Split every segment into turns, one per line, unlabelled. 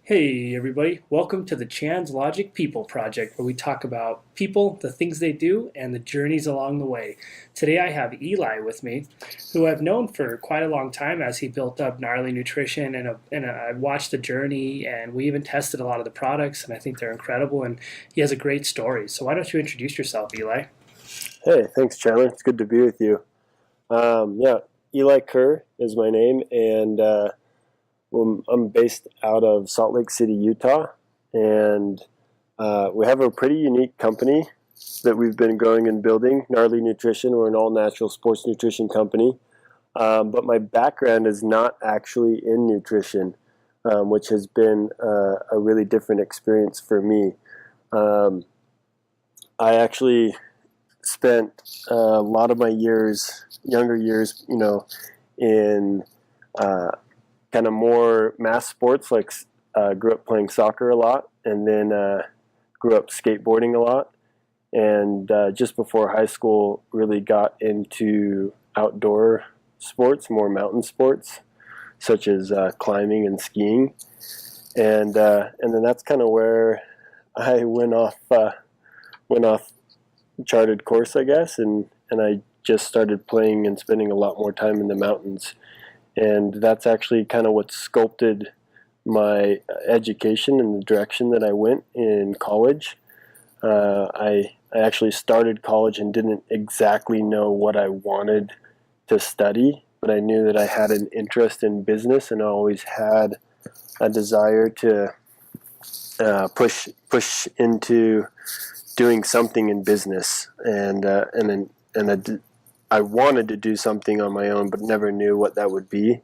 Hey everybody, welcome to the Chan's Logic People Project, where we talk about people, the things they do, and the journeys along the way. Today I have Eli with me, who I've known for quite a long time as he built up Gnarly Nutrition, and I've watched the journey, and we even tested a lot of the products, and I think they're incredible, and he has a great story. So why don't you introduce yourself, Eli?
Hey, thanks, Chandler. It's good to be with you. Yeah, Eli Kerr is my name, and I'm based out of Salt Lake City, Utah, and we have a pretty unique company that we've been growing and building, Gnarly Nutrition. We're an all-natural sports nutrition company, but my background is not actually in nutrition, which has been a really different experience for me. I actually spent a lot of my younger years, in kind of more mass sports, like grew up playing soccer a lot, and then grew up skateboarding a lot. And just before high school, really got into outdoor sports, more mountain sports, such as climbing and skiing. And then that's kind of where I went off charted course, I guess, and I just started playing and spending a lot more time in the mountains. And that's actually kind of what sculpted my education and the direction that I went in college. I actually started college and didn't exactly know what I wanted to study, but I knew that I had an interest in business, and I always had a desire to push into doing something in business, I wanted to do something on my own, but never knew what that would be.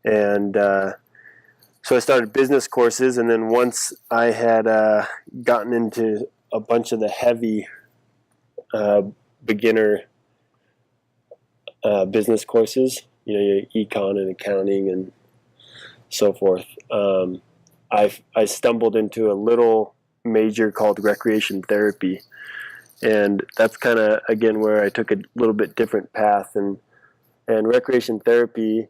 And so I started business courses, and then once I had gotten into a bunch of the heavy beginner business courses, your econ and accounting and so forth, I stumbled into a little major called recreation therapy, and that's kind of again where I took a little bit different path. And recreation therapy,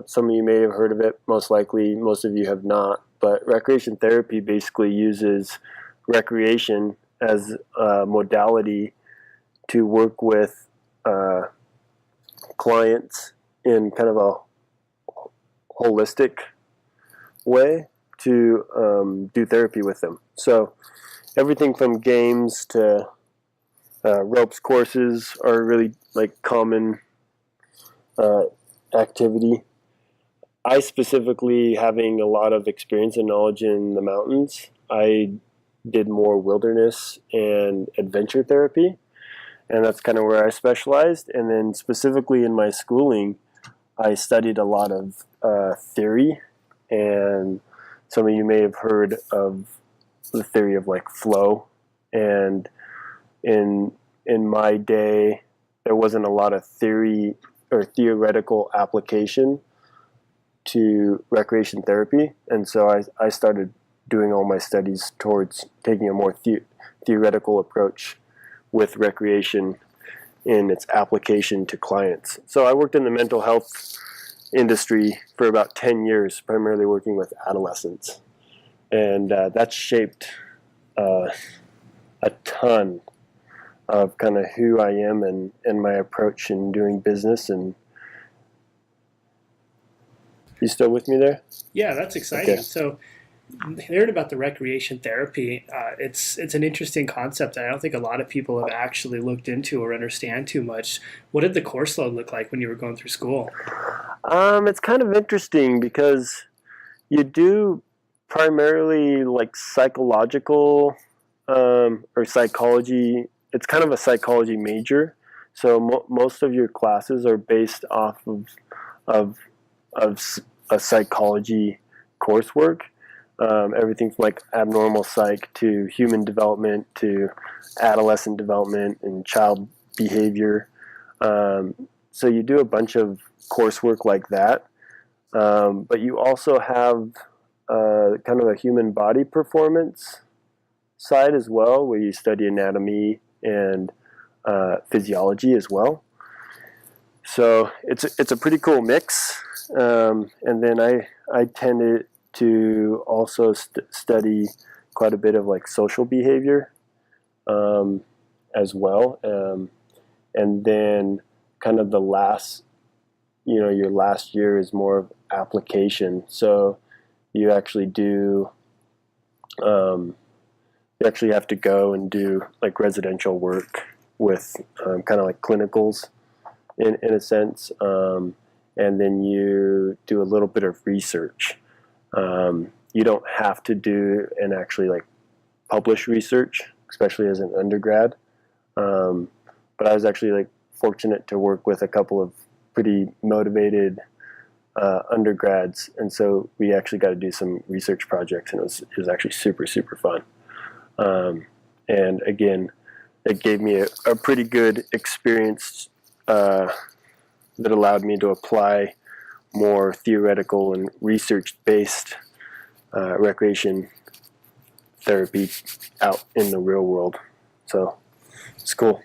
some of you may have heard of it, most likely most of you have not, but recreation therapy basically uses recreation as a modality to work with clients in kind of a holistic way to do therapy with them. So everything from games to ropes courses are really like common activity. I specifically, having a lot of experience and knowledge in the mountains, I did more wilderness and adventure therapy, and that's kind of where I specialized. And then specifically in my schooling, I studied a lot of theory, and some of you may have heard of the theory of like flow. And in my day, there wasn't a lot of theory or theoretical application to recreation therapy, and so I started doing all my studies towards taking a more theoretical approach with recreation in its application to clients. So I worked in the mental health industry for about 10 years, primarily working with adolescents, and that shaped a ton of kind of who I am and my approach in doing business. And you still with me there?
Yeah, that's exciting.
Okay.
So, hearing about the recreation therapy, it's an interesting concept. I don't think a lot of people have actually looked into or understand too much. What did the course load look like when you were going through school?
It's kind of interesting because you do primarily like psychological or psychology. It's kind of a psychology major, so most of your classes are based off of a psychology coursework. Everything from like abnormal psych to human development to adolescent development and child behavior. So you do a bunch of coursework like that, but you also have kind of a human body performance side as well, where you study anatomy and physiology as well. So it's a pretty cool mix. And then I tended to also study quite a bit of like social behavior as well. And then kind of the last, your last year is more of application. So you actually do, you actually have to go and do like residential work with kind of like clinicals in a sense. And then you do a little bit of research. You don't have to do and actually like publish research, especially as an undergrad. But I was actually like fortunate to work with a couple of pretty motivated undergrads, and so we actually got to do some research projects, and it was actually super super fun. And again, it gave me a pretty good experience that allowed me to apply more theoretical and research-based recreation therapy out in the real world. So it's cool.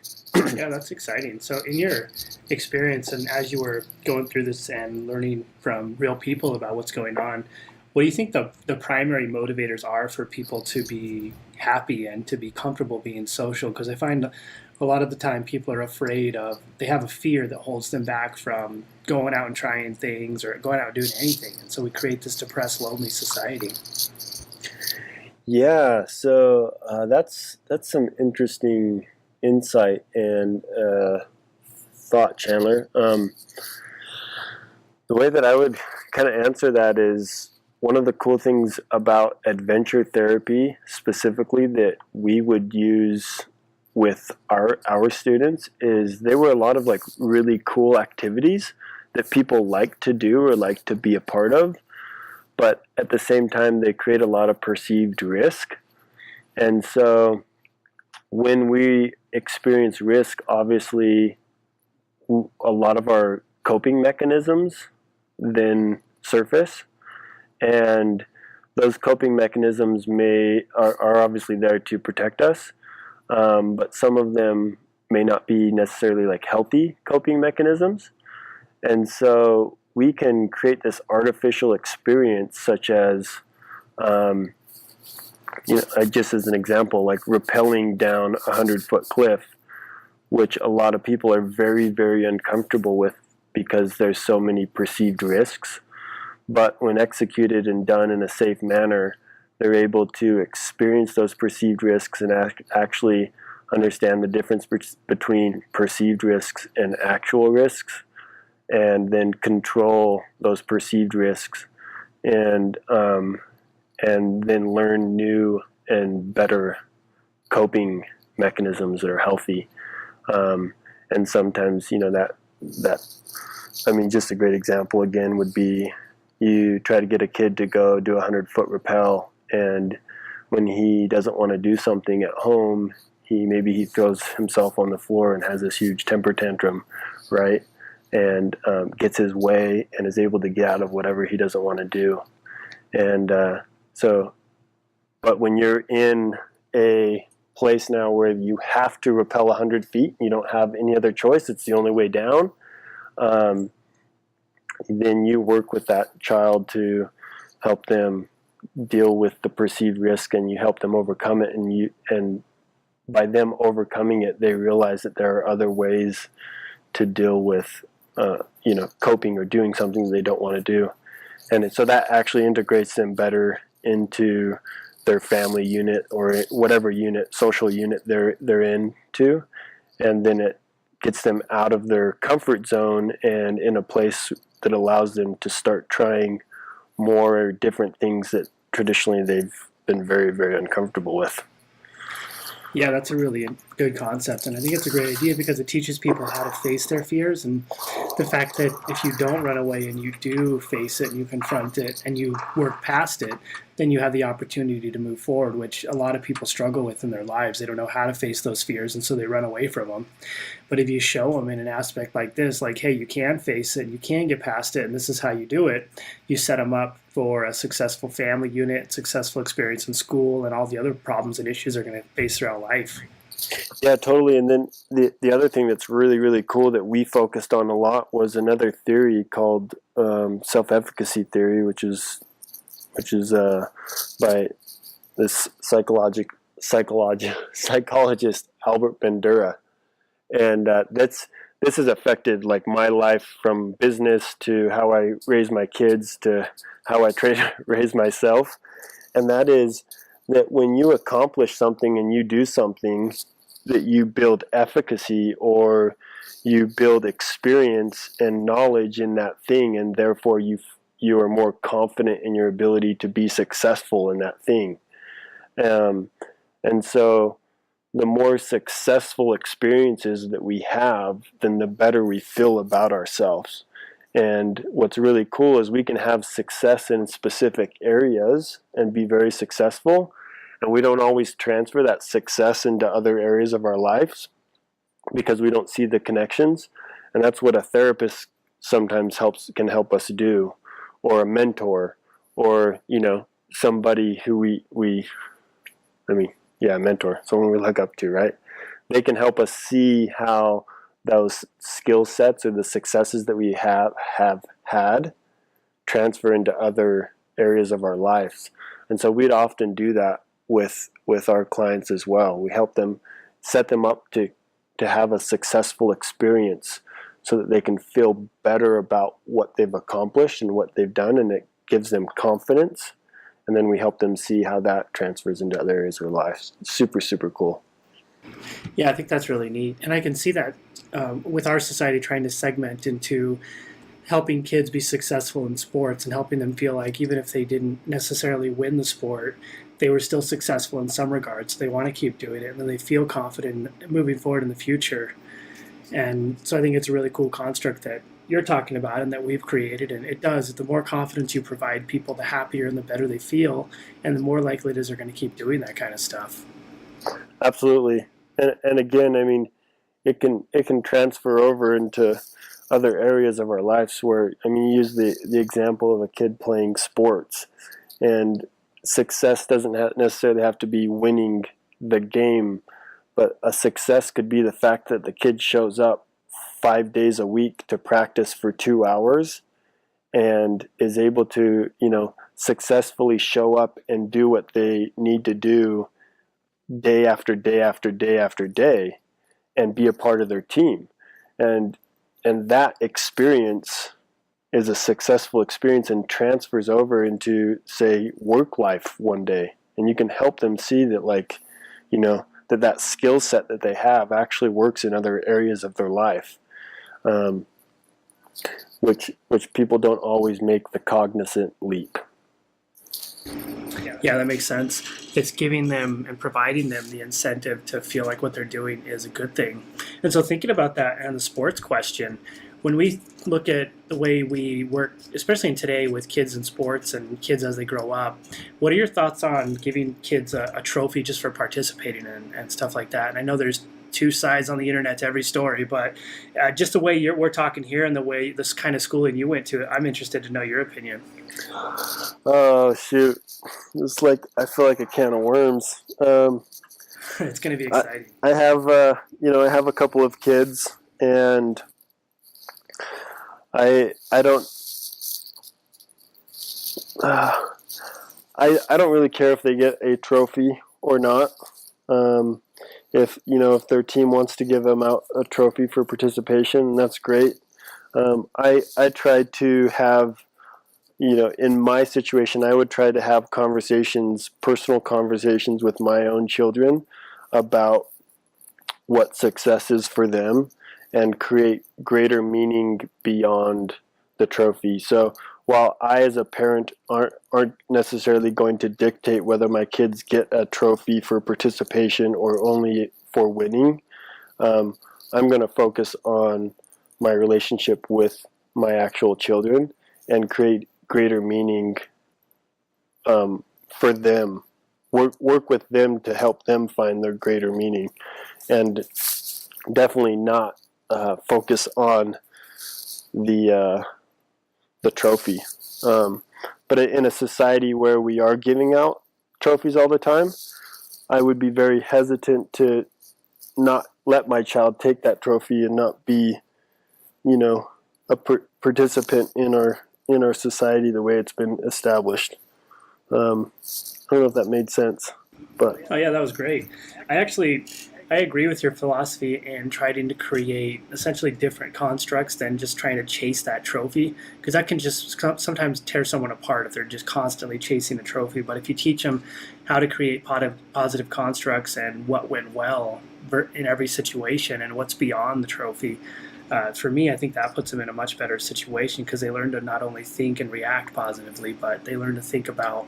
Yeah, that's exciting. So, in your experience, and as you were going through this and learning from real people about what's going on, what do you think the primary motivators are for people to be happy and to be comfortable being social? Because I find a lot of the time people are afraid of, they have a fear that holds them back from going out and trying things or going out and doing anything. And so we create this depressed, lonely society.
Yeah, so that's some interesting insight and thought, Chandler. The way that I would kind of answer that is, one of the cool things about adventure therapy specifically that we would use with our students is they were a lot of like really cool activities that people like to do or like to be a part of, but at the same time they create a lot of perceived risk. And so when we experience risk, obviously a lot of our coping mechanisms then surface, and those coping mechanisms are obviously there to protect us, but some of them may not be necessarily like healthy coping mechanisms. And so we can create this artificial experience, such as, just as an example, like rappelling down a 100-foot cliff, which a lot of people are very, very uncomfortable with because there's so many perceived risks. But when executed and done in a safe manner, they're able to experience those perceived risks and actually understand the difference between perceived risks and actual risks, and then control those perceived risks, and then learn new and better coping mechanisms that are healthy. And sometimes, just a great example again would be, you try to get a kid to go do a 100-foot rappel, and when he doesn't want to do something at home, he throws himself on the floor and has this huge temper tantrum, right? And gets his way and is able to get out of whatever he doesn't want to do. And but when you're in a place now where you have to rappel 100 feet, you don't have any other choice, it's the only way down, then you work with that child to help them deal with the perceived risk, and you help them overcome it, and by them overcoming it, they realize that there are other ways to deal with coping or doing something they don't want to do. And so that actually integrates them better into their family unit or whatever social unit they're into, and then it gets them out of their comfort zone and in a place that allows them to start trying more different things that traditionally they've been very, very uncomfortable with.
Yeah, that's a really good concept, and I think it's a great idea because it teaches people how to face their fears, and the fact that if you don't run away and you do face it and you confront it and you work past it, then you have the opportunity to move forward, which a lot of people struggle with in their lives. They don't know how to face those fears, and so they run away from them. But if you show them in an aspect like this, like, hey, you can face it, you can get past it, and this is how you do it, you set them up for a successful family unit, successful experience in school, and all the other problems and issues they're going to face throughout life.
Yeah, totally. And then the other thing that's really, really cool that we focused on a lot was another theory called self-efficacy theory, which is which is by this psychologist Albert Bandura, and this has affected like my life, from business to how I raise my kids to how I raise myself. And that is that when you accomplish something and you do something, that you build efficacy, or you build experience and knowledge in that thing, and therefore you are more confident in your ability to be successful in that thing. And so the more successful experiences that we have, then the better we feel about ourselves. And what's really cool is we can have success in specific areas and be very successful, and we don't always transfer that success into other areas of our lives because we don't see the connections. And that's what a therapist sometimes can help us do, or a mentor, or somebody who mentor, someone we look up to, right? They can help us see how those skill sets or the successes that we have had transfer into other areas of our lives. And so we'd often do that with our clients as well. We help them set them up to have a successful experience so that they can feel better about what they've accomplished and what they've done, and it gives them confidence. And then we help them see how that transfers into other areas of their lives. It's super, super cool.
Yeah, I think that's really neat. And I can see that with our society trying to segment into helping kids be successful in sports and helping them feel like even if they didn't necessarily win the sport, they were still successful in some regards. They want to keep doing it, and then they feel confident moving forward in the future. And so I think it's a really cool construct that you're talking about and that we've created. And it does. The more confidence you provide people, the happier and the better they feel, and the more likely it is they're going to keep doing that kind of stuff.
Absolutely. And again, I mean, it can transfer over into other areas of our lives where, I mean, you use the example of a kid playing sports, and success doesn't necessarily have to be winning the game, but a success could be the fact that the kid shows up 5 days a week to practice for 2 hours and is able to, successfully show up and do what they need to do day after day after day after day and be a part of their team. And that experience is a successful experience and transfers over into, say, work life one day. And you can help them see that, that skill set that they have actually works in other areas of their life, which people don't always make the cognizant leap.
Yeah, that makes sense. It's giving them and providing them the incentive to feel like what they're doing is a good thing. And so thinking about that and the sports question, when we look at the way we work, especially in today with kids in sports and kids as they grow up, what are your thoughts on giving kids a trophy just for participating and stuff like that? And I know there's two sides on the internet to every story, but just the way we're talking here and the way this kind of schooling you went to, I'm interested to know your opinion.
Oh, shoot. It's like, I feel like a can of worms.
It's going to be exciting.
I have a couple of kids, and I don't really care if they get a trophy or not. If their team wants to give them out a trophy for participation, that's great. I tried to have, in my situation, I would try to have personal conversations with my own children about what success is for them and create greater meaning beyond the trophy. So while I as a parent aren't necessarily going to dictate whether my kids get a trophy for participation or only for winning, I'm going to focus on my relationship with my actual children and create greater meaning for them. Work with them to help them find their greater meaning, and definitely not focus on the trophy. But in a society where we are giving out trophies all the time, I would be very hesitant to not let my child take that trophy and not be, a participant in our society the way it's been established. I don't know if that made sense, but
Oh yeah, that was great. I agree with your philosophy in trying to create essentially different constructs than just trying to chase that trophy, because that can just sometimes tear someone apart if they're just constantly chasing the trophy. But if you teach them how to create positive constructs and what went well in every situation and what's beyond the trophy, for me, I think that puts them in a much better situation because they learn to not only think and react positively, but they learn to think about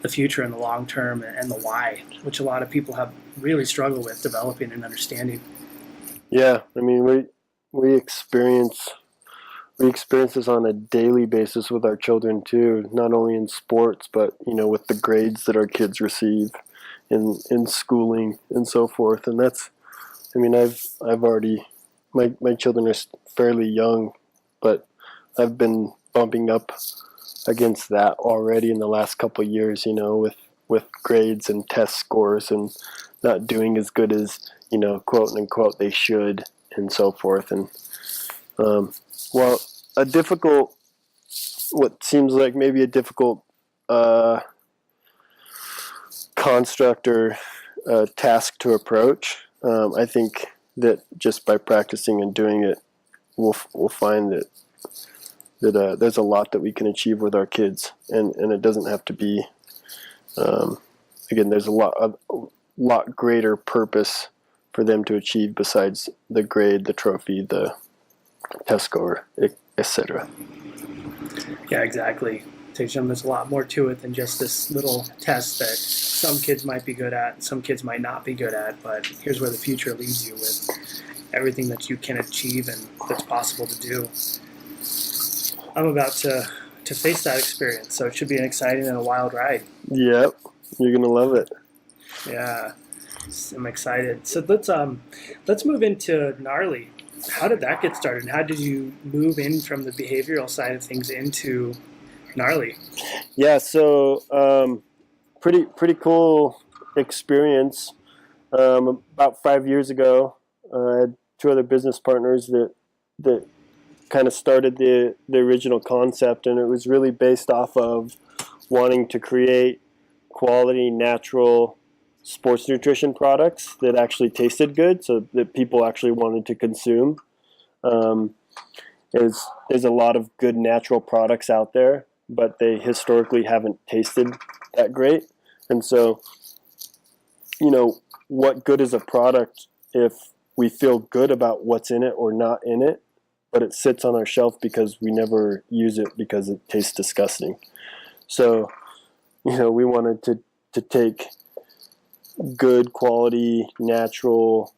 the future and the long term and the why, which a lot of people have really struggled with developing and understanding.
yeah, I mean, we experience this on a daily basis with our children too, not only in sports, but with the grades that our kids receive in schooling and so forth. And that's, I mean, I've already, my children are fairly young, but I've been bumping up against that already in the last couple of years, with grades and test scores and not doing as good as, quote unquote, they should and so forth. And, well, a difficult, what seems like maybe a difficult construct or task to approach, I think that just by practicing and doing it, we'll find that there's a lot that we can achieve with our kids, and it doesn't have to be. Again, there's a lot greater purpose for them to achieve besides the grade, the trophy, the test score, etc.
Yeah, exactly. Teach them there's a lot more to it than just this little test that some kids might be good at and some kids might not be good at, but here's where the future leads you with everything that you can achieve and that's possible to do. I'm about to face that experience, so it should be an exciting and a wild ride.
Yep, you're gonna love it.
Yeah, I'm excited. So let's move into Gnarly. How did that get started? How did you move in from the behavioral side of things into Gnarly?
Yeah, so pretty cool experience. About 5 years ago, I had two other business partners that kind of started the original concept, and it was really based off of wanting to create quality, natural sports nutrition products that actually tasted good, so that people actually wanted to consume. Um, there's a lot of good natural products out there, but they historically haven't tasted that great. And so, what good is a product if we feel good about what's in it or not in it, but it sits on our shelf because we never use it because it tastes disgusting? So, we wanted to take good quality, natural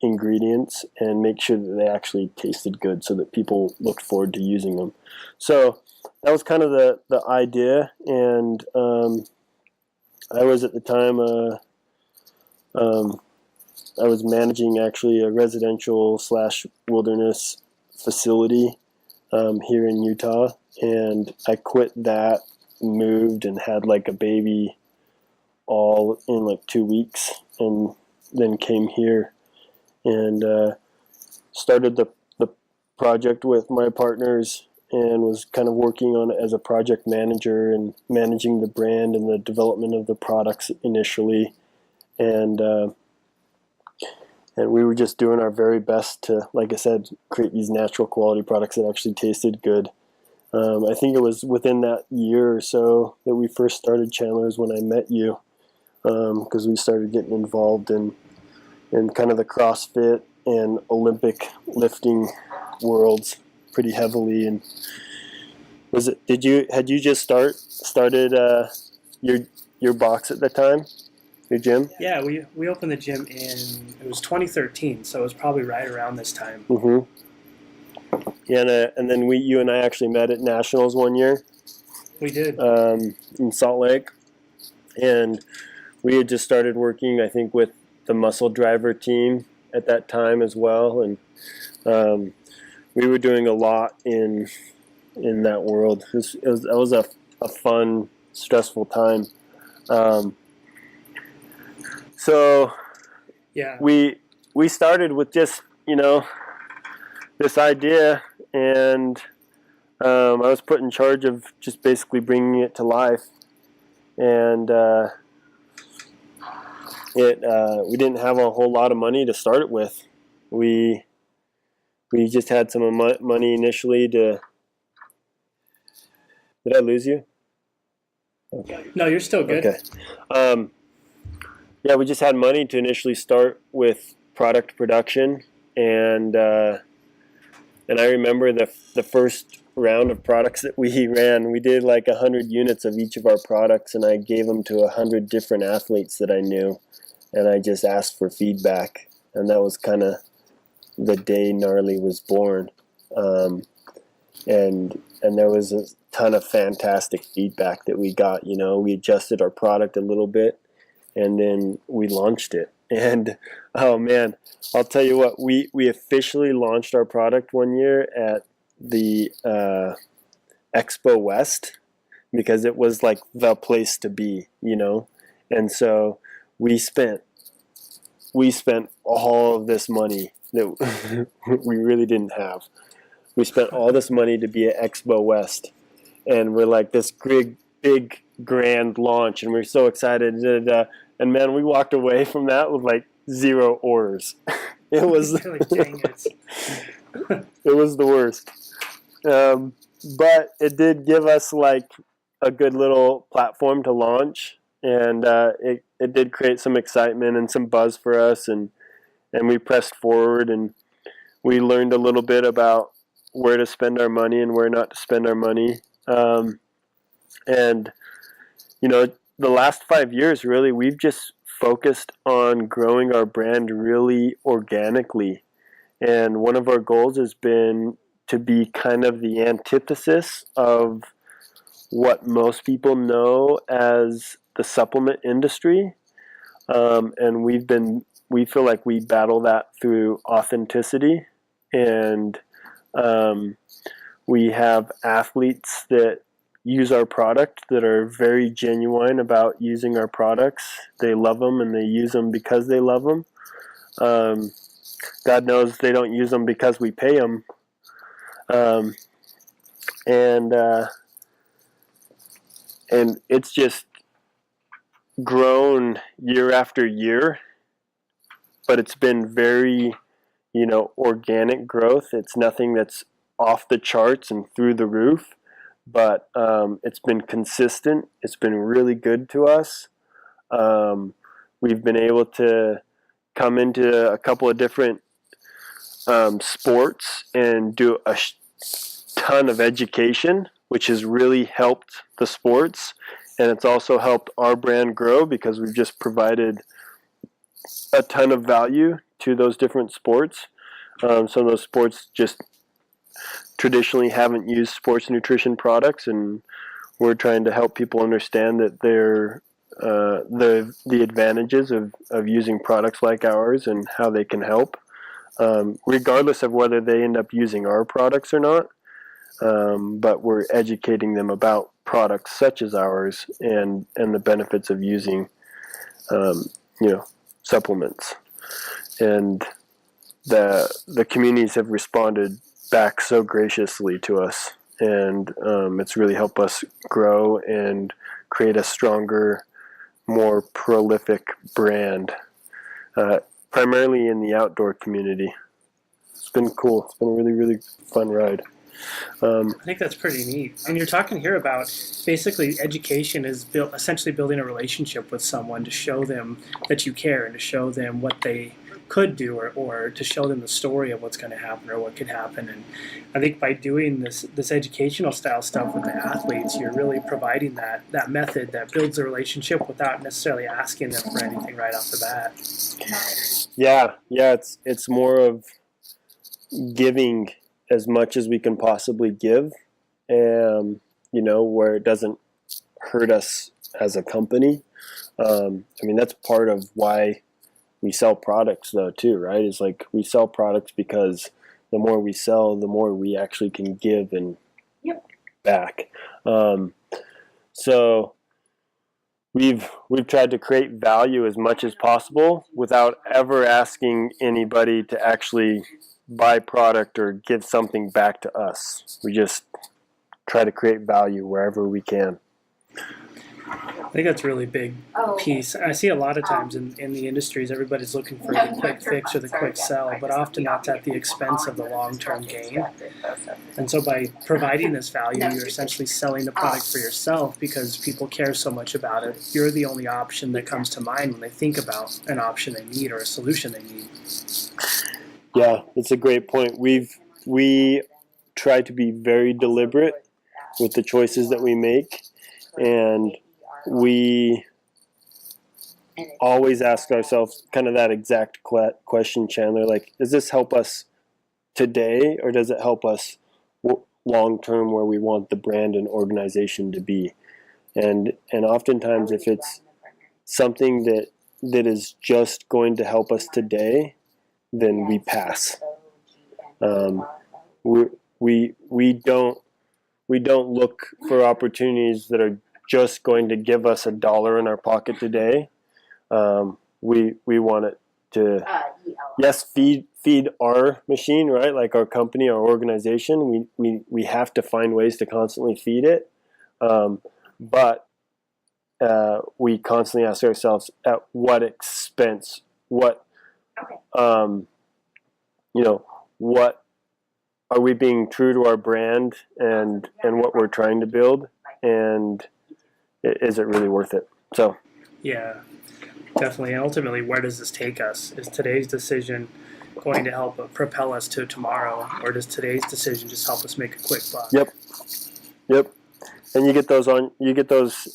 ingredients and make sure that they actually tasted good so that people looked forward to using them. So that was kind of the idea. And I was at the time, I was managing actually a residential / wilderness facility here in Utah. And I quit that, moved, and had like a baby all in like 2 weeks, and then came here and started the project with my partners and was kind of working on it as a project manager and managing the brand and the development of the products initially. And we were just doing our very best to, like I said, create these natural quality products that actually tasted good. I think it was within that year or so that we first started Chandler's when I met you, because we started getting involved in kind of the CrossFit and Olympic lifting worlds pretty heavily. And had you just started your box at the time, your gym?
Yeah, we opened the gym it was 2013, so it was probably right around this time.
Mm-hmm. Yeah, and then you and I actually met at Nationals one year.
We did.
In Salt Lake, and we had just started working, I think, with the Muscle Driver team at that time as well, and we were doing a lot in that world. That was a fun, stressful time. So
yeah,
we started with just this idea, and I was put in charge of just basically bringing it to life. and we didn't have a whole lot of money to start it with. We just had some money initially to. Did I lose you?
Okay. No, you're still good.
Okay. Yeah, we just had money to initially start with product production, and I remember the first round of products that we ran. We did like 100 units of each of our products, and I gave them to 100 different athletes that I knew, and I just asked for feedback, and that was kind of the day Gnarly was born. And there was a ton of fantastic feedback that we got. You know, we adjusted our product a little bit, and then we launched it. And oh man, I'll tell you what, we officially launched our product one year at the Expo West, because it was like the place to be, you know. And so we spent all of this money that we really didn't have. We spent all this money to be at Expo West, and we're like this big grand launch, and we're so excited. And man, we walked away from that with like 0 orders. It was it was the worst. But it did give us like a good little platform to launch, and it did create some excitement and some buzz for us, and we pressed forward, and we learned a little bit about where to spend our money and where not to spend our money. And, you know, the last 5 years, really, we've just focused on growing our brand really organically. And one of our goals has been to be kind of the antithesis of what most people know as the supplement industry. And we feel like we battle that through authenticity, and we have athletes that use our product that are very genuine about using our products. They love them, and they use them because they love them. God knows they don't use them because we pay them. And it's just grown year after year, but it's been very, you know, organic growth. It's nothing that's off the charts and through the roof, but it's been consistent. It's been really good to us. We've been able to come into a couple of different sports and do a ton of education, which has really helped the sports, and it's also helped our brand grow because we've just provided a ton of value to those different sports. Some of those sports just traditionally haven't used sports nutrition products, and we're trying to help people understand that they're the advantages of using products like ours and how they can help, regardless of whether they end up using our products or not. But we're educating them about products such as ours and the benefits of using, supplements. And the communities have responded back so graciously to us, and it's really helped us grow and create a stronger, more prolific brand, primarily in the outdoor community. It's been cool. It's been a really, really fun ride.
I think that's pretty neat. And you're talking here about basically education is essentially building a relationship with someone to show them that you care and to show them what they could do, or to show them the story of what's going to happen or what could happen. And I think by doing this educational style stuff with the athletes, you're really providing that method that builds a relationship without necessarily asking them for anything right off the bat.
Yeah, it's more of giving as much as we can possibly give, where it doesn't hurt us as a company. That's part of why we sell products, though, too, right? It's like we sell products because the more we sell, the more we actually can give and back. So we've tried to create value as much as possible without ever asking anybody to actually buy product or give something back to us. We just try to create value wherever we can.
I think that's a really big piece. I see a lot of times in the industries, everybody's looking for the quick fix or the quick sell, but often that's at the expense of the long-term gain. And so by providing this value, you're essentially selling the product for yourself because people care so much about it. You're the only option that comes to mind when they think about an option they need or a solution they need.
Yeah, it's a great point. We try to be very deliberate with the choices that we make, and we always ask ourselves kind of that exact question, Chandler, like, does this help us today, or does it help us long term where we want the brand and organization to be? And oftentimes, if it's something that is just going to help us today, then we pass. We don't look for opportunities that are just going to give us $1 in our pocket today. We want it to, yes, feed our machine, right? Like our company, our organization. We have to find ways to constantly feed it, but we constantly ask ourselves, at what expense? What what are we being true to our brand and what we're trying to build, and is it really worth it? So
yeah, definitely. And ultimately, where does this take us? Is today's decision going to help propel us to tomorrow, or does today's decision just help us make a quick buck?
Yep. And you get those those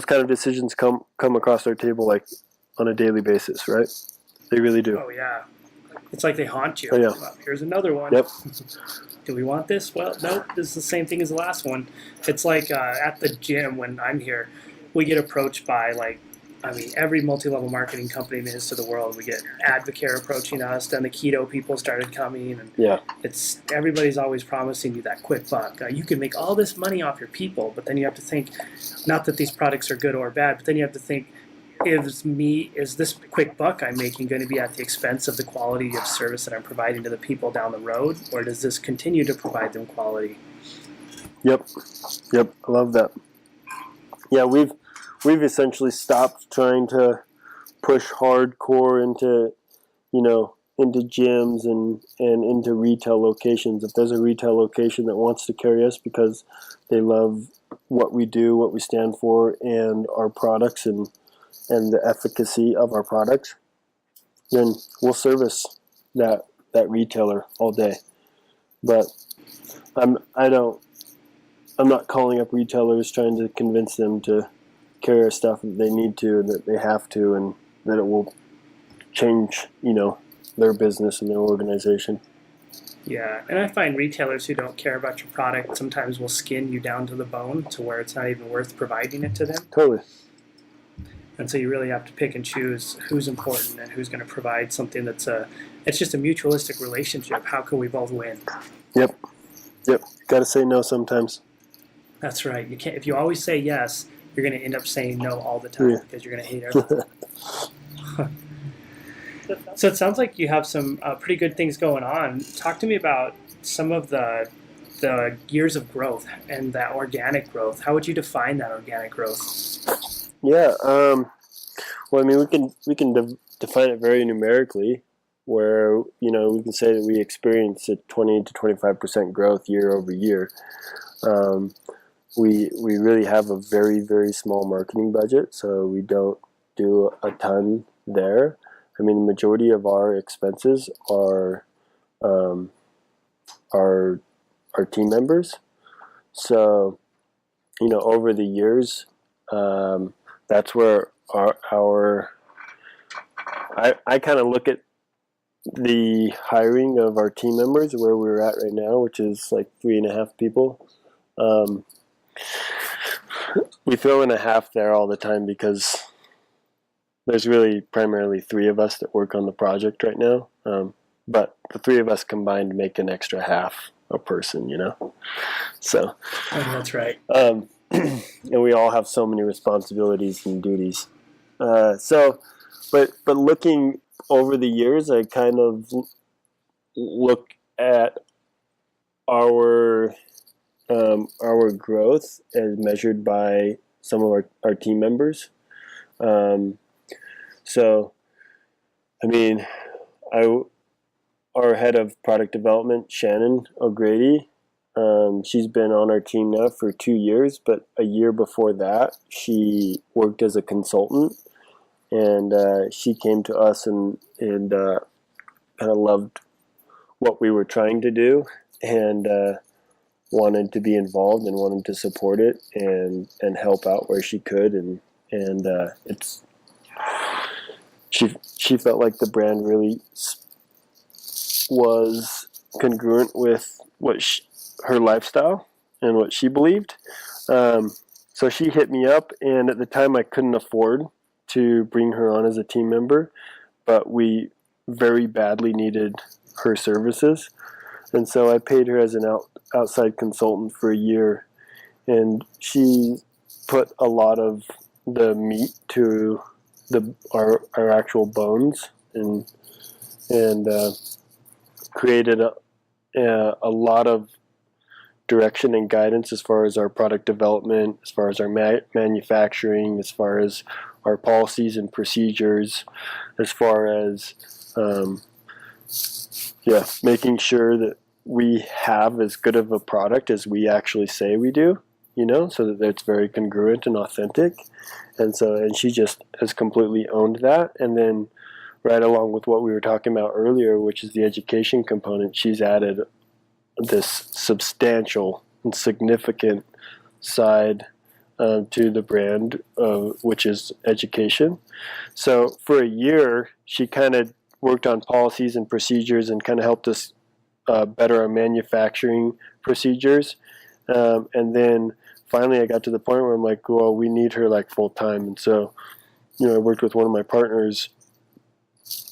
kind of decisions come across our table like on a daily basis, right? They really do.
Oh yeah. It's like they haunt you.
Oh, yeah.
Well, here's another one.
Yep.
Do we want this? Well, nope. This is the same thing as the last one. It's like at the gym when I'm here, we get approached by every multi-level marketing company in the history of the world. We get Advocare approaching us. Then the keto people started coming, and it's everybody's always promising you that quick buck. You can make all this money off your people, but then you have to think, not that these products are good or bad, but then you have to think, is this quick buck I'm making going to be at the expense of the quality of service that I'm providing to the people down the road, or does this continue to provide them quality?
Yep. I love that. Yeah, we've essentially stopped trying to push hardcore into gyms and into retail locations. If there's a retail location that wants to carry us because they love what we do, what we stand for, and our products and the efficacy of our products, then we'll service that retailer all day. But I'm not calling up retailers trying to convince them to carry our stuff that they need to, and that they have to, and that it will change, their business and their organization.
Yeah, and I find retailers who don't care about your product sometimes will skin you down to the bone to where it's not even worth providing it to them.
Totally.
And so you really have to pick and choose who's important and who's going to provide something it's just a mutualistic relationship. How can we both win?
Yep. Got to say no sometimes.
That's right. You can't. If you always say yes, you're going to end up saying no all the time because you're going to hate everything. So it sounds like you have some pretty good things going on. Talk to me about some of the years of growth and that organic growth. How would you define that organic growth?
Yeah. Well, we can define it very numerically, where we can say that we experience a 20 to 25% growth year over year. We really have a very, very small marketing budget, so we don't do a ton there. The majority of our expenses are our team members. So, over the years, that's where I kind of look at the hiring of our team members, where we're at right now, which is like 3.5 people. We throw in a half there all the time because there's really primarily 3 of us that work on the project right now. But the 3 of us combined make an extra half a person, So
that's right.
And we all have so many responsibilities and duties. But looking over the years, I kind of look at our growth as measured by some of our team members. So, I mean, our head of product development, Shannon O'Grady, she's been on our team now for 2 years, but a year before that, she worked as a consultant, and she came to us and kind of loved what we were trying to do, and wanted to be involved and wanted to support it and help out where she could, and it's she felt like the brand really was congruent with her lifestyle and what she believed. So she hit me up, and at the time I couldn't afford to bring her on as a team member, but we very badly needed her services. And so I paid her as an outside consultant for a year, and she put a lot of the meat to our actual bones, and created a lot of direction and guidance as far as our product development, as far as our manufacturing, as far as our policies and procedures, as far as making sure that we have as good of a product as we actually say we do, so that it's very congruent and authentic. And she just has completely owned that. And then right along with what we were talking about earlier, which is the education component, she's added this substantial and significant side to the brand, which is education. So for a year, she kind of worked on policies and procedures and kind of helped us better our manufacturing procedures. And then finally I got to the point where I'm like, well, we need her like full time. And so, I worked with one of my partners,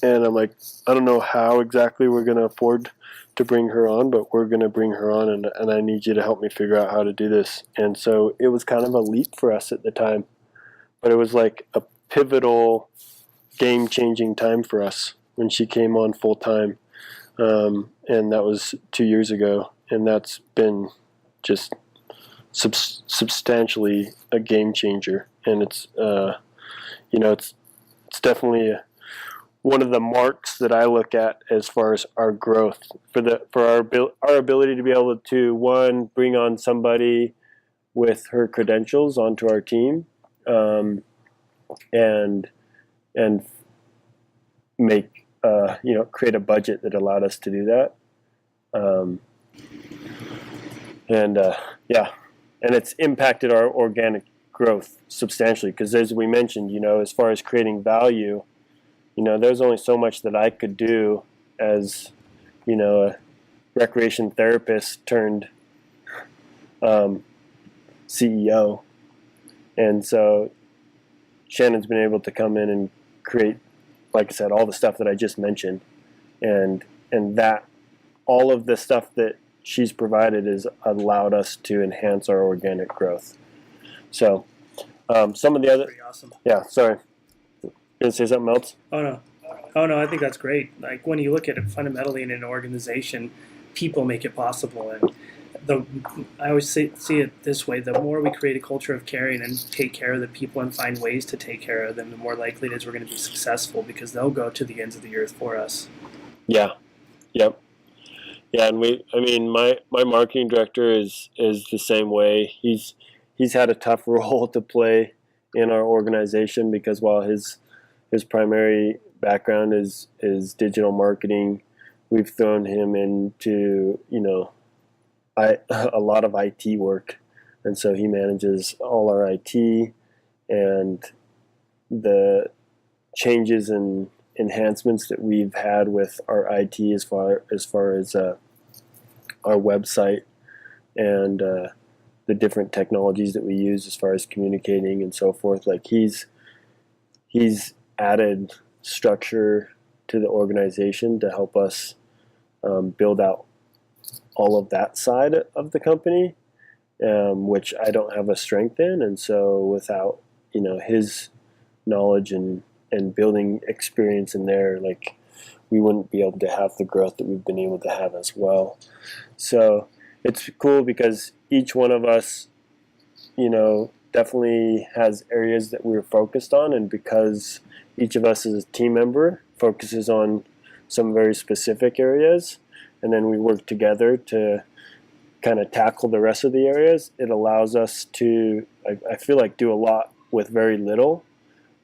and I'm like, I don't know how exactly we're going to afford to bring her on, but we're going to bring her on, and I need you to help me figure out how to do this. And so it was kind of a leap for us at the time, but it was like a pivotal, game-changing time for us when she came on full time. And that was 2 years ago, and that's been just substantially a game changer. And it's it's definitely one of the marks that I look at as far as our growth, for our ability to be able to, one, bring on somebody with her credentials onto our team, and make create a budget that allowed us to do that. And it's impacted our organic growth substantially, because as we mentioned, as far as creating value, there's only so much that I could do as, a recreation therapist turned CEO. And so Shannon's been able to come in and create, like I said, all the stuff that I just mentioned, and that all of the stuff that she's provided has allowed us to enhance our organic growth. So some of the other,
awesome.
Yeah, sorry, you gonna say something else?
Oh no, I think that's great. Like, when you look at it fundamentally in an organization, people make it possible. And I always see it this way: the more we create a culture of caring and take care of the people and find ways to take care of them, the more likely it is we're going to be successful, because they'll go to the ends of the earth for us.
Yeah. Yep. Yeah, and my marketing director is the same way. He's had a tough role to play in our organization, because while his primary background is digital marketing, we've thrown him into a lot of IT work, and so he manages all our IT and the changes and enhancements that we've had with our IT as far as our website and the different technologies that we use as far as communicating and so forth. Like, he's added structure to the organization to help us build out all of that side of the company, which I don't have a strength in. And so without his knowledge and building experience in there, like, we wouldn't be able to have the growth that we've been able to have as well. So it's cool because each one of us, definitely has areas that we're focused on, and because each of us as a team member focuses on some very specific areas, and then we work together to kind of tackle the rest of the areas, it allows us to, I feel like, do a lot with very little.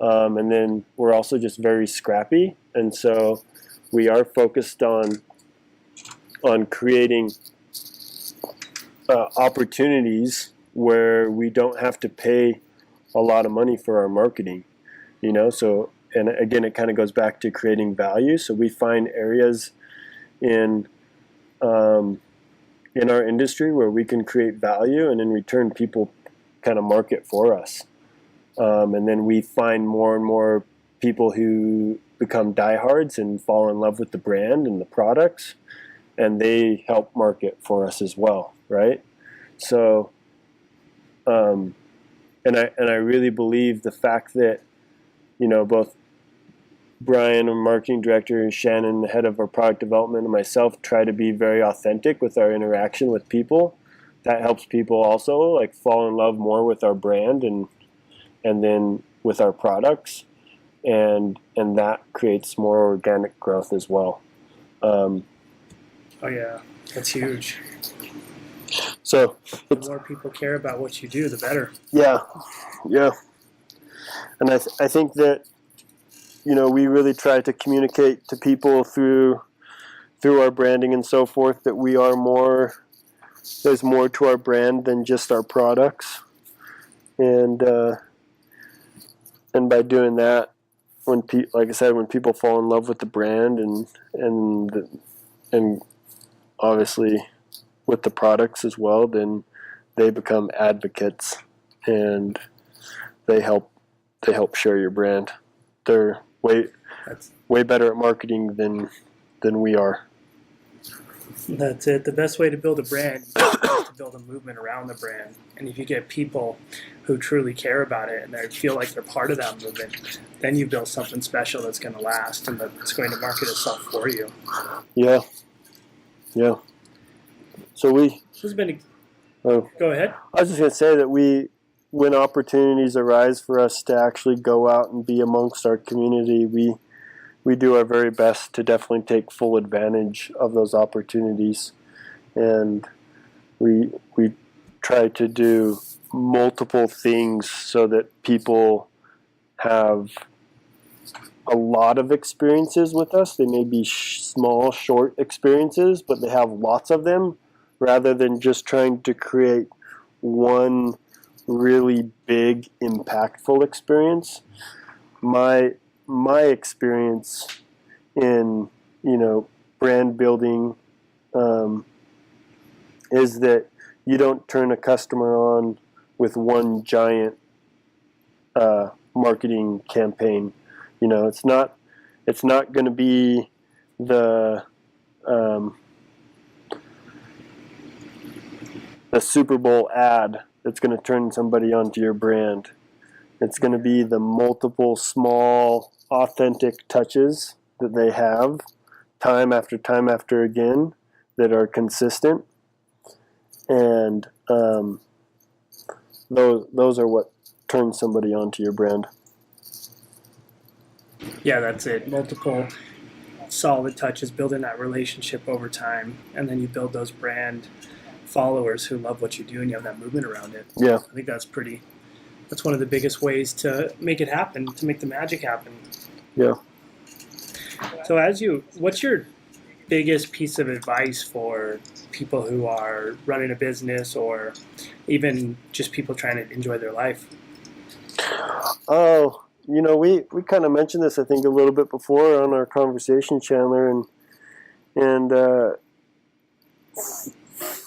And then we're also just very scrappy, and so we are focused on creating opportunities where we don't have to pay a lot of money for our marketing, so, and again, it kind of goes back to creating value. So we find areas in our industry where we can create value, and in return people kind of market for us, and then we find more and more people who become diehards and fall in love with the brand and the products, and they help market for us as well, right? So and I really believe the fact that both Brian, our marketing director, and Shannon, the head of our product development, and myself try to be very authentic with our interaction with people. That helps people also like fall in love more with our brand and then with our products, and that creates more organic growth as well.
Oh yeah, that's huge.
So
the more people care about what you do, the better.
Yeah, and I think that we really try to communicate to people through our branding and so forth that we are more. There's more to our brand than just our products, and by doing that, like I said, when people fall in love with the brand and obviously with the products as well, then they become advocates and they help share your brand. They're way better at marketing than we are.
That's it. The best way to build a brand is to build a movement around the brand. And if you get people who truly care about it and they feel like they're part of that movement, then you build something special that's going to last and that's going to market itself for you.
Yeah. So
this has been go ahead.
I was just going to say that when opportunities arise for us to actually go out and be amongst our community, we do our very best to definitely take full advantage of those opportunities, and we try to do multiple things so that people have a lot of experiences with us. They may be small, short experiences, but they have lots of them, rather than just trying to create one really big, impactful experience. My experience in brand building is that you don't turn a customer on with one giant marketing campaign. It's not going to be the Super Bowl ad that's going to turn somebody onto your brand. It's going to be the multiple small, authentic touches that they have time after time after again that are consistent. And those are what turns somebody onto your brand.
Yeah, that's it. Multiple solid touches, building that relationship over time, and then you build those brand followers who love what you do and you have that movement around it.
Yeah.
I think that's one of the biggest ways to make it happen, to make the magic happen.
Yeah.
So what's your biggest piece of advice for people who are running a business or even just people trying to enjoy their life?
Oh, we kind of mentioned this, I think, a little bit before on our conversation, Chandler, and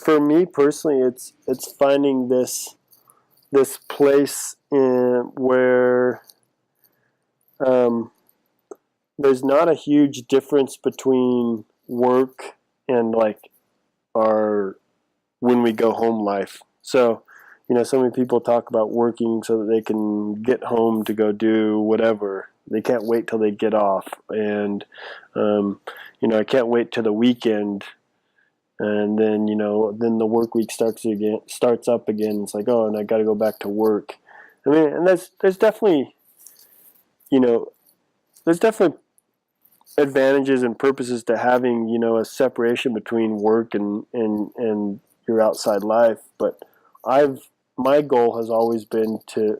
for me personally, it's finding this place where there's not a huge difference between work and like our when we go home life. So, so many people talk about working so that they can get home to go do whatever. They can't wait till they get off, and I can't wait till the weekend. And then then the work week starts up again. It's like, oh, and I got to go back to work. I mean, and there's definitely, you know, there's definitely advantages and purposes to having, a separation between work and your outside life. But my goal has always been to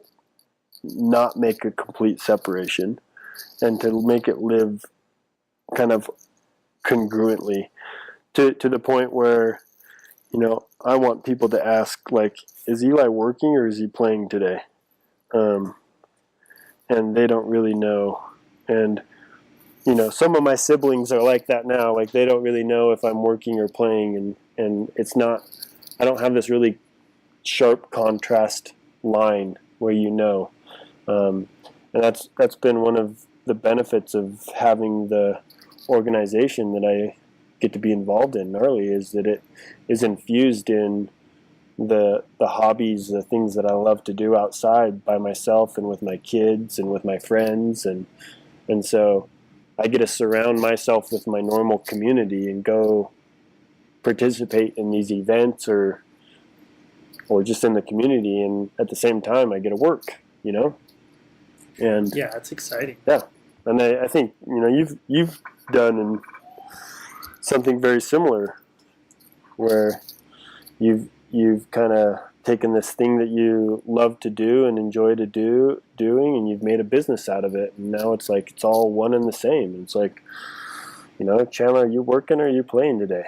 not make a complete separation and to make it live kind of congruently to the point where, I want people to ask, like, is Eli working or is he playing today? And they don't really know. And, some of my siblings are like that now. Like, they don't really know if I'm working or playing. And it's not, I don't have this really sharp contrast line where and that's been one of the benefits of having the organization that I get to be involved in, Gnarly, is that it is infused in the hobbies, the things that I love to do outside by myself and with my kids and with my friends, and so I get to surround myself with my normal community and go participate in these events or just in the community, and at the same time I get to work, and
Yeah, that's exciting.
yeah, and I think you've done something very similar, where you've kind of taken this thing that you love to do and enjoy doing, and you've made a business out of it, and now it's like it's all one and the same. It's like, Chandler, are you working or are you playing today?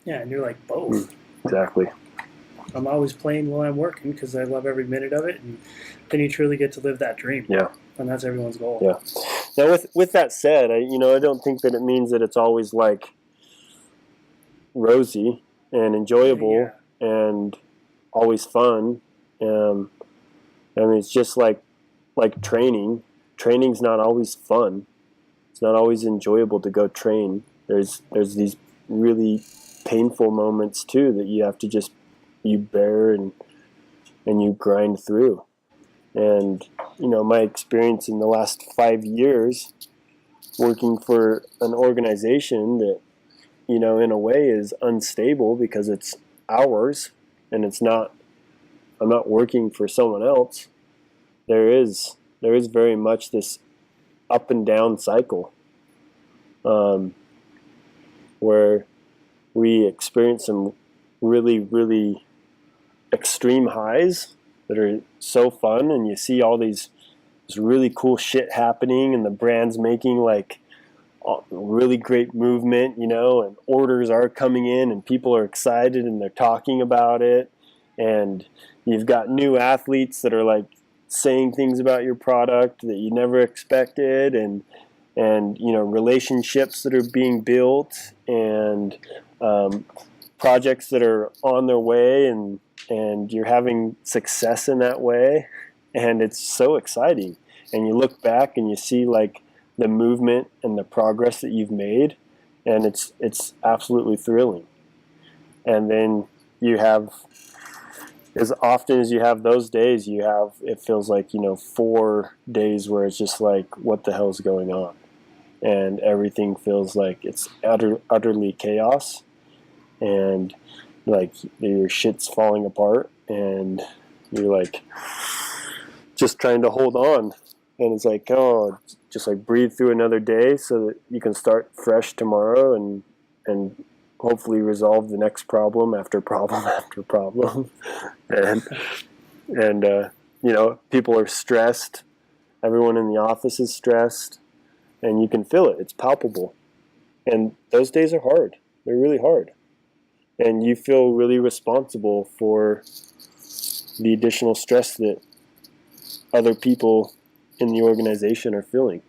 Yeah, and you're like both.
Exactly.
I'm always playing while I'm working because I love every minute of it, and then you truly get to live that dream.
Yeah.
And that's everyone's goal.
Yeah. Now, with that said, I don't think that it means that it's always like rosy and enjoyable and always fun. I mean, it's just like training. Training's not always fun. It's not always enjoyable to go train. There's these really painful moments too that you have to just bear and you grind through. And my experience in the last 5 years working for an organization that in a way is unstable because it's ours and I'm not working for someone else. There is very much this up and down cycle, where we experience some really, really extreme highs that are so fun, and you see all this really cool shit happening, and the brand's making like really great movement, and orders are coming in, and people are excited, and they're talking about it, and you've got new athletes that are like saying things about your product that you never expected, and relationships that are being built, and projects that are on their way, and you're having success in that way, and it's so exciting. And you look back and you see like the movement and the progress that you've made, and it's absolutely thrilling. And then you have, as often as you have those days, it feels like 4 days where it's just like, what the hell's going on, and everything feels like it's utterly chaos, and like your shit's falling apart, and you're like just trying to hold on, and it's like, oh, just like breathe through another day so that you can start fresh tomorrow, and hopefully resolve the next problem after problem after problem. and people are stressed, everyone in the office is stressed, and you can feel it, it's palpable, and those days are hard, they're really hard. And you feel really responsible for the additional stress that other people in the organization are feeling.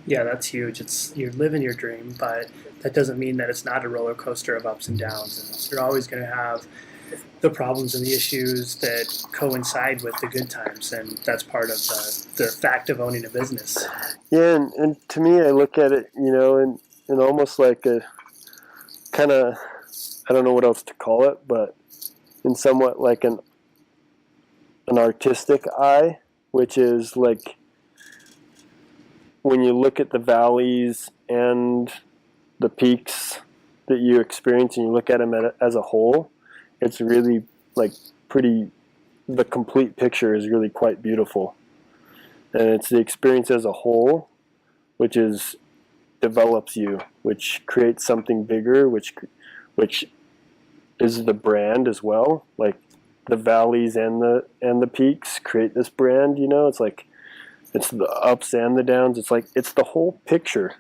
Yeah, that's huge. You're living your dream, but that doesn't mean that it's not a roller coaster of ups and downs. And you're always going to have the problems and the issues that coincide with the good times, and that's part of the fact of owning a business.
Yeah, and to me, I look at it, in almost like a kind of, I don't know what else to call it, but in somewhat like an artistic eye, which is like when you look at the valleys and the peaks that you experience and you look at them as a whole, it's really like pretty the complete picture is really quite beautiful. And it's the experience as a whole, which develops you, which creates something bigger, which is the brand as well. Like the valleys and the peaks create this brand. It's like it's the ups and the downs. It's the whole picture.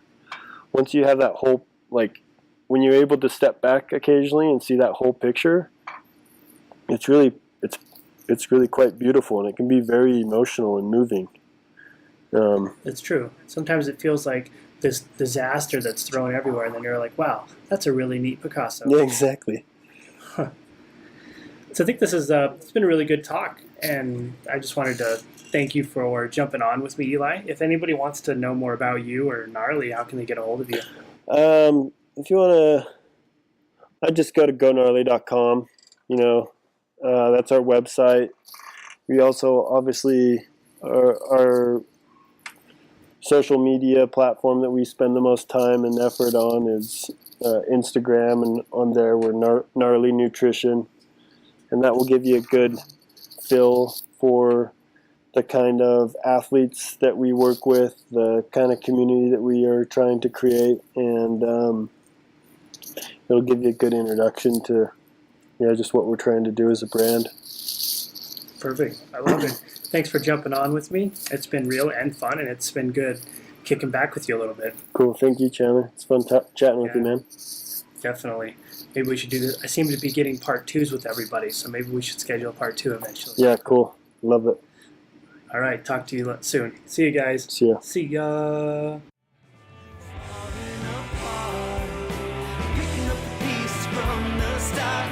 Once you have that whole, like, when you're able to step back occasionally and see that whole picture, it's really quite beautiful, and it can be very emotional and moving.
It's true. Sometimes it feels like this disaster that's thrown everywhere, and then you're like, wow, that's a really neat Picasso.
Yeah, exactly.
So I think this is it's been a really good talk, and I just wanted to thank you for jumping on with me, Eli. If anybody wants to know more about you or Gnarly, how can they get a hold of you?
If you want to, I just go to gonarly.com. That's our website. We also, obviously, our social media platform that we spend the most time and effort on is Instagram, and on there we're Gnarly Nutrition, and that will give you a good feel for the kind of athletes that we work with, the kind of community that we are trying to create, and it'll give you a good introduction to just what we're trying to do as a brand.
Perfect. I love it. Thanks for jumping on with me. It's been real and fun, and it's been good kicking back with you a little bit.
Cool. Thank you, Chandler. It's fun chatting with you, man.
Definitely. Maybe we should do this. I seem to be getting part 2s with everybody, so maybe we should schedule part 2 eventually.
Yeah, cool. Love it.
All right. Talk to you soon. See you guys.
See ya.
See ya.
Picking up the pieces from the start.